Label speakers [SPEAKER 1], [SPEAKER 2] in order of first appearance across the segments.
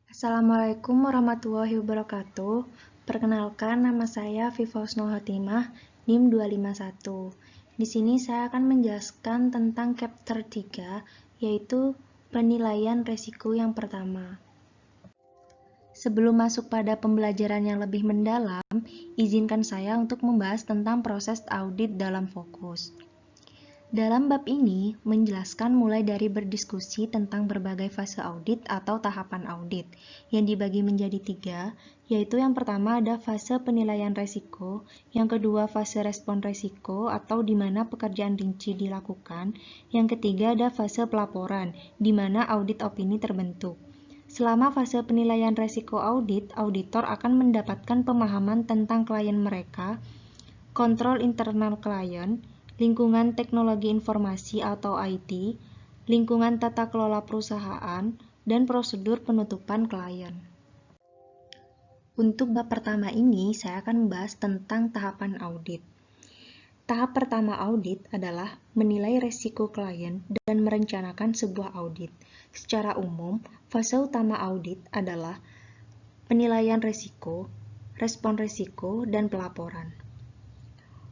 [SPEAKER 1] Assalamualaikum warahmatullahi wabarakatuh. Perkenalkan, nama saya Viva Husnul Khotimah, NIM 251. Di sini saya akan menjelaskan tentang chapter 3, yaitu penilaian resiko yang pertama. Sebelum masuk pada pembelajaran yang lebih mendalam, izinkan saya untuk membahas tentang proses audit dalam fokus. Dalam bab ini, menjelaskan mulai dari berdiskusi tentang berbagai fase audit atau tahapan audit, yang dibagi menjadi 3, yaitu yang pertama ada fase penilaian resiko, yang kedua fase respon resiko atau di mana pekerjaan rinci dilakukan, yang ketiga ada fase pelaporan, di mana audit opini terbentuk. Selama fase penilaian resiko audit, auditor akan mendapatkan pemahaman tentang klien mereka, kontrol internal klien, lingkungan teknologi informasi atau IT, lingkungan tata kelola perusahaan, dan prosedur penutupan klien. Untuk bab pertama ini, saya akan membahas tentang tahapan audit. Tahap pertama audit adalah menilai resiko klien dan merencanakan sebuah audit. Secara umum, fase utama audit adalah penilaian resiko, respon resiko, dan pelaporan.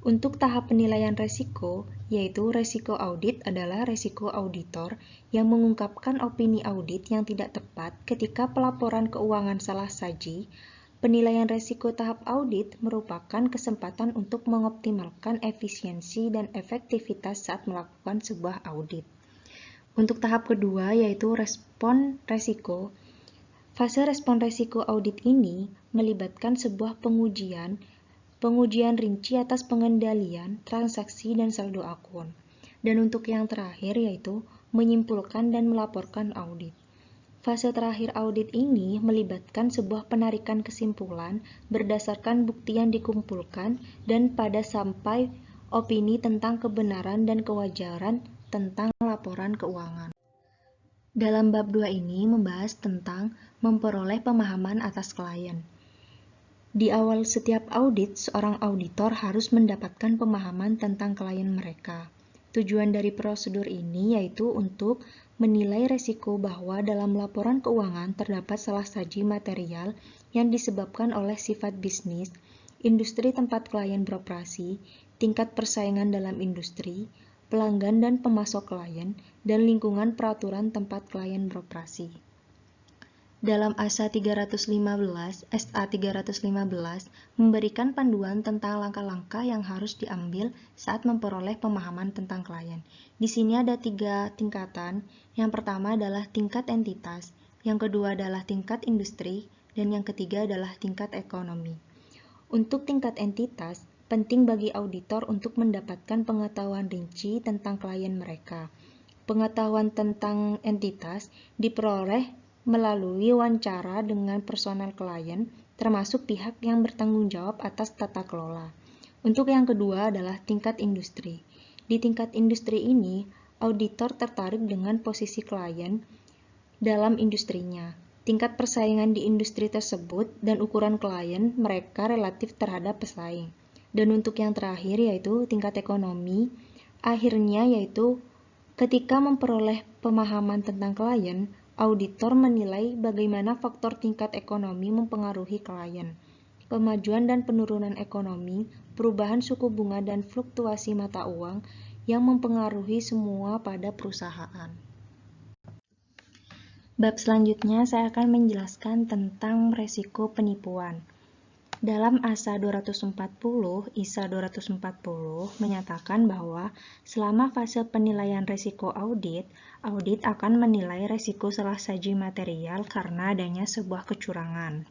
[SPEAKER 1] Untuk tahap penilaian resiko, yaitu resiko audit adalah resiko auditor yang mengungkapkan opini audit yang tidak tepat ketika pelaporan keuangan salah saji. Penilaian resiko tahap audit merupakan kesempatan untuk mengoptimalkan efisiensi dan efektivitas saat melakukan sebuah audit. Untuk tahap kedua, yaitu respon resiko. Fase respon resiko audit ini melibatkan sebuah pengujian rinci atas pengendalian, transaksi, dan saldo akun. Dan untuk yang terakhir yaitu menyimpulkan dan melaporkan audit. Fase terakhir audit ini melibatkan sebuah penarikan kesimpulan berdasarkan bukti yang dikumpulkan dan pada sampai opini tentang kebenaran dan kewajaran tentang laporan keuangan. Dalam bab 2 ini membahas tentang memperoleh pemahaman atas klien. Di awal setiap audit, seorang auditor harus mendapatkan pemahaman tentang klien mereka. Tujuan dari prosedur ini yaitu untuk menilai resiko bahwa dalam laporan keuangan terdapat salah saji material yang disebabkan oleh sifat bisnis, industri tempat klien beroperasi, tingkat persaingan dalam industri, pelanggan dan pemasok klien, dan lingkungan peraturan tempat klien beroperasi. Dalam SA 315 memberikan panduan tentang langkah-langkah yang harus diambil saat memperoleh pemahaman tentang klien. Di sini ada 3 tingkatan. Yang pertama adalah tingkat entitas, yang kedua adalah tingkat industri, dan yang ketiga adalah tingkat ekonomi. Untuk tingkat entitas, penting bagi auditor untuk mendapatkan pengetahuan rinci tentang klien mereka. Pengetahuan tentang entitas diperoleh melalui wawancara dengan personel klien, termasuk pihak yang bertanggung jawab atas tata kelola. Untuk yang kedua adalah tingkat industri. Di tingkat industri ini, auditor tertarik dengan posisi klien dalam industrinya, tingkat persaingan di industri tersebut, dan ukuran klien mereka relatif terhadap pesaing. Dan untuk yang terakhir yaitu tingkat ekonomi, akhirnya yaitu ketika memperoleh pemahaman tentang klien, auditor menilai bagaimana faktor tingkat ekonomi mempengaruhi klien. Kemajuan dan penurunan ekonomi, perubahan suku bunga dan fluktuasi mata uang yang mempengaruhi semua pada perusahaan. Bab selanjutnya saya akan menjelaskan tentang resiko penipuan. Dalam ASA 240, ISA 240 menyatakan bahwa selama fase penilaian resiko audit, audit akan menilai resiko salah saji material karena adanya sebuah kecurangan.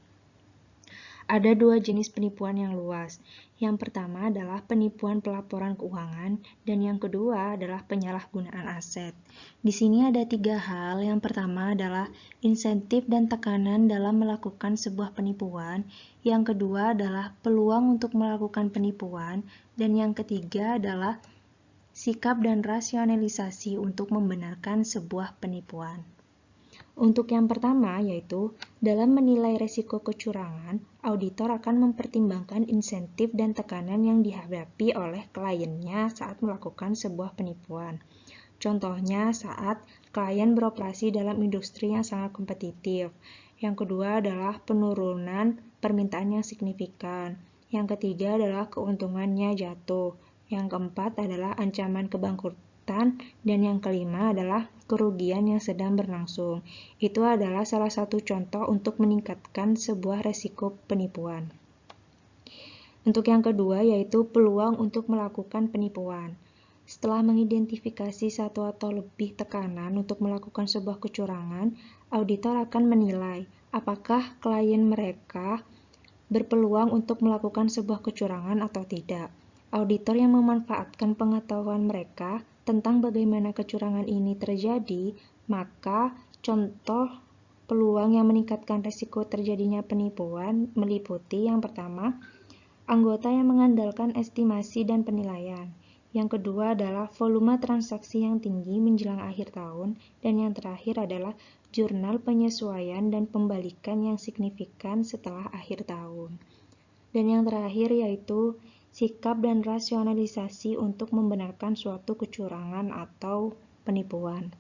[SPEAKER 1] Ada 2 jenis penipuan yang luas. Yang pertama adalah penipuan pelaporan keuangan dan yang kedua adalah penyalahgunaan aset. Di sini ada 3 hal. Yang pertama adalah insentif dan tekanan dalam melakukan sebuah penipuan. Yang kedua adalah peluang untuk melakukan penipuan dan yang ketiga adalah sikap dan rasionalisasi untuk membenarkan sebuah penipuan. Untuk yang pertama, yaitu dalam menilai resiko kecurangan, auditor akan mempertimbangkan insentif dan tekanan yang dihadapi oleh kliennya saat melakukan sebuah penipuan. Contohnya saat klien beroperasi dalam industri yang sangat kompetitif. Yang kedua adalah penurunan permintaan yang signifikan. Yang ketiga adalah keuntungannya jatuh. Yang keempat adalah ancaman kebangkrutan. Dan yang kelima adalah kerugian yang sedang berlangsung. Itu adalah salah satu contoh untuk meningkatkan sebuah resiko penipuan. Untuk yang kedua yaitu peluang untuk melakukan penipuan. Setelah mengidentifikasi satu atau lebih tekanan untuk melakukan sebuah kecurangan, auditor akan menilai apakah klien mereka berpeluang untuk melakukan sebuah kecurangan atau tidak. Auditor yang memanfaatkan pengetahuan mereka tentang bagaimana kecurangan ini terjadi, maka contoh peluang yang meningkatkan risiko terjadinya penipuan meliputi yang pertama, anggota yang mengandalkan estimasi dan penilaian. Yang kedua adalah volume transaksi yang tinggi menjelang akhir tahun, dan yang terakhir adalah jurnal penyesuaian dan pembalikan yang signifikan setelah akhir tahun. Dan yang terakhir yaitu sikap dan rasionalisasi untuk membenarkan suatu kecurangan atau penipuan.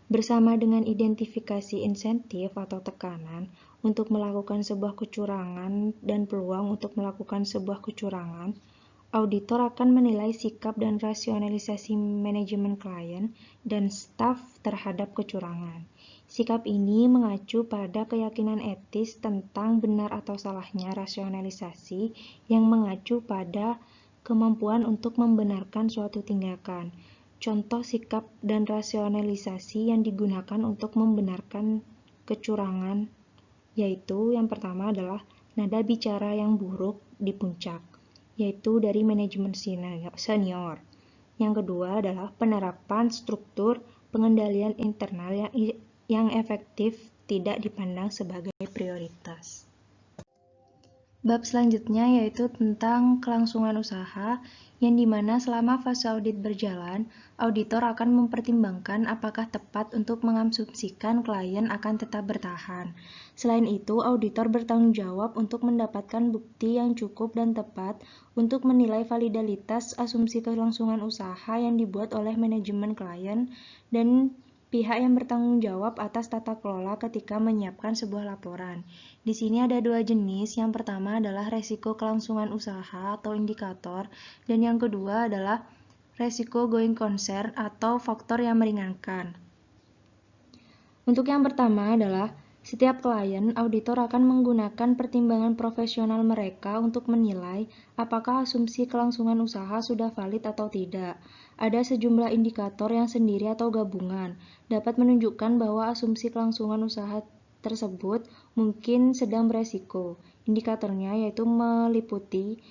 [SPEAKER 1] Bersama dengan identifikasi insentif atau tekanan untuk melakukan sebuah kecurangan dan peluang untuk melakukan sebuah kecurangan, auditor akan menilai sikap dan rasionalisasi manajemen klien dan staf terhadap kecurangan. Sikap ini mengacu pada keyakinan etis tentang benar atau salahnya rasionalisasi yang mengacu pada kemampuan untuk membenarkan suatu tindakan. Contoh sikap dan rasionalisasi yang digunakan untuk membenarkan kecurangan yaitu yang pertama adalah nada bicara yang buruk di puncak, yaitu dari manajemen senior. Yang kedua adalah penerapan struktur pengendalian internal yang efektif tidak dipandang sebagai prioritas. Bab selanjutnya yaitu tentang kelangsungan usaha, yang dimana selama fase audit berjalan, auditor akan mempertimbangkan apakah tepat untuk mengasumsikan klien akan tetap bertahan. Selain itu, auditor bertanggung jawab untuk mendapatkan bukti yang cukup dan tepat untuk menilai validitas asumsi kelangsungan usaha yang dibuat oleh manajemen klien dan pihak yang bertanggung jawab atas tata kelola ketika menyiapkan sebuah laporan. Di sini ada dua jenis, yang pertama adalah resiko kelangsungan usaha atau indikator, dan yang kedua adalah resiko going concern atau faktor yang meringankan. Untuk yang pertama adalah setiap klien, auditor akan menggunakan pertimbangan profesional mereka untuk menilai apakah asumsi kelangsungan usaha sudah valid atau tidak. Ada sejumlah indikator yang sendiri atau gabungan dapat menunjukkan bahwa asumsi kelangsungan usaha tersebut mungkin sedang beresiko. Indikatornya yaitu meliputi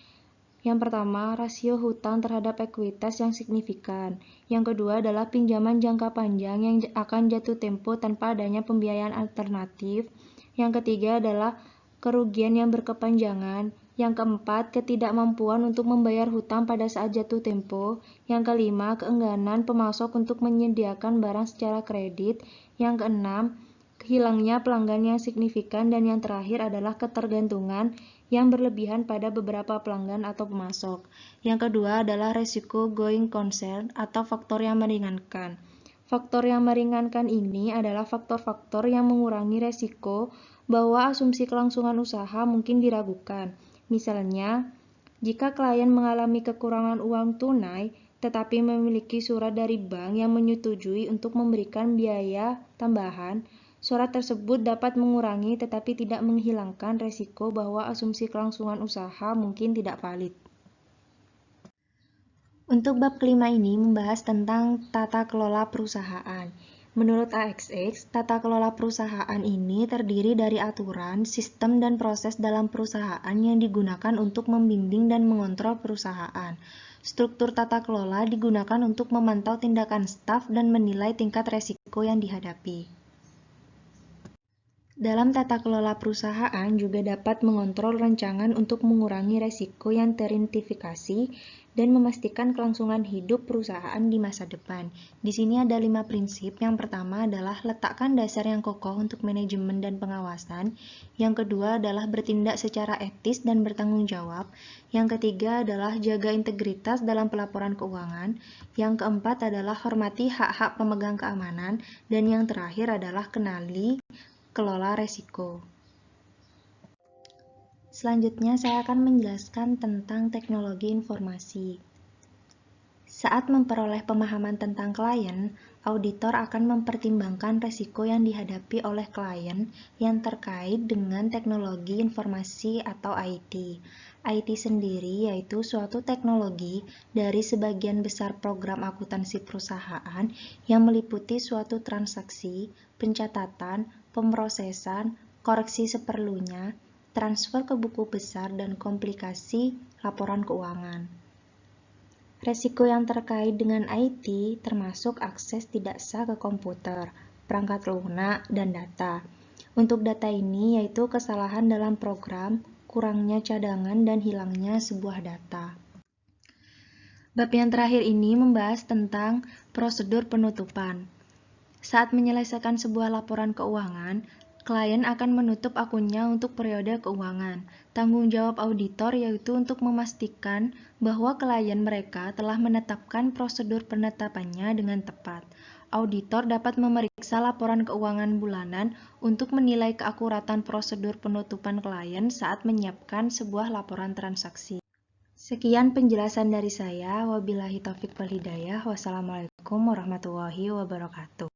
[SPEAKER 1] yang pertama, rasio hutang terhadap ekuitas yang signifikan. Yang kedua adalah pinjaman jangka panjang yang akan jatuh tempo tanpa adanya pembiayaan alternatif. Yang ketiga adalah kerugian yang berkepanjangan. Yang keempat, ketidakmampuan untuk membayar hutang pada saat jatuh tempo. Yang kelima, keengganan pemasok untuk menyediakan barang secara kredit. Yang keenam, hilangnya pelanggan yang signifikan. Dan yang terakhir adalah ketergantungan yang berlebihan pada beberapa pelanggan atau pemasok. Yang kedua adalah resiko going concern atau faktor yang meringankan. Faktor yang meringankan ini adalah faktor-faktor yang mengurangi resiko bahwa asumsi kelangsungan usaha mungkin diragukan. Misalnya, jika klien mengalami kekurangan uang tunai, tetapi memiliki surat dari bank yang menyetujui untuk memberikan biaya tambahan, surat tersebut dapat mengurangi tetapi tidak menghilangkan resiko bahwa asumsi kelangsungan usaha mungkin tidak valid. Untuk bab kelima ini membahas tentang tata kelola perusahaan. Menurut AXX, tata kelola perusahaan ini terdiri dari aturan, sistem, dan proses dalam perusahaan yang digunakan untuk membimbing dan mengontrol perusahaan. Struktur tata kelola digunakan untuk memantau tindakan staf dan menilai tingkat resiko yang dihadapi. Dalam tata kelola perusahaan juga dapat mengontrol rancangan untuk mengurangi resiko yang teridentifikasi dan memastikan kelangsungan hidup perusahaan di masa depan. Di sini ada 5 prinsip. Yang pertama adalah letakkan dasar yang kokoh untuk manajemen dan pengawasan. Yang kedua adalah bertindak secara etis dan bertanggung jawab. Yang ketiga adalah jaga integritas dalam pelaporan keuangan. Yang keempat adalah hormati hak-hak pemegang keamanan. Dan yang terakhir adalah kenali kelola resiko. Selanjutnya saya akan menjelaskan tentang teknologi informasi. Saat memperoleh pemahaman tentang klien, auditor akan mempertimbangkan resiko yang dihadapi oleh klien yang terkait dengan teknologi informasi atau IT. IT sendiri yaitu suatu teknologi dari sebagian besar program akuntansi perusahaan yang meliputi suatu transaksi, pencatatan, pemrosesan, koreksi seperlunya, transfer ke buku besar, dan komplikasi laporan keuangan. Resiko yang terkait dengan IT termasuk akses tidak sah ke komputer, perangkat lunak, dan data. Untuk data ini yaitu kesalahan dalam program, kurangnya cadangan, dan hilangnya sebuah data. Bab yang terakhir ini membahas tentang prosedur penutupan. Saat menyelesaikan sebuah laporan keuangan, klien akan menutup akunnya untuk periode keuangan. Tanggung jawab auditor yaitu untuk memastikan bahwa klien mereka telah menetapkan prosedur penetapannya dengan tepat. Auditor dapat memeriksa laporan keuangan bulanan untuk menilai keakuratan prosedur penutupan klien saat menyiapkan sebuah laporan transaksi. Sekian penjelasan dari saya. Wabillahi taufiq wal hidayah. Wassalamualaikum warahmatullahi wabarakatuh.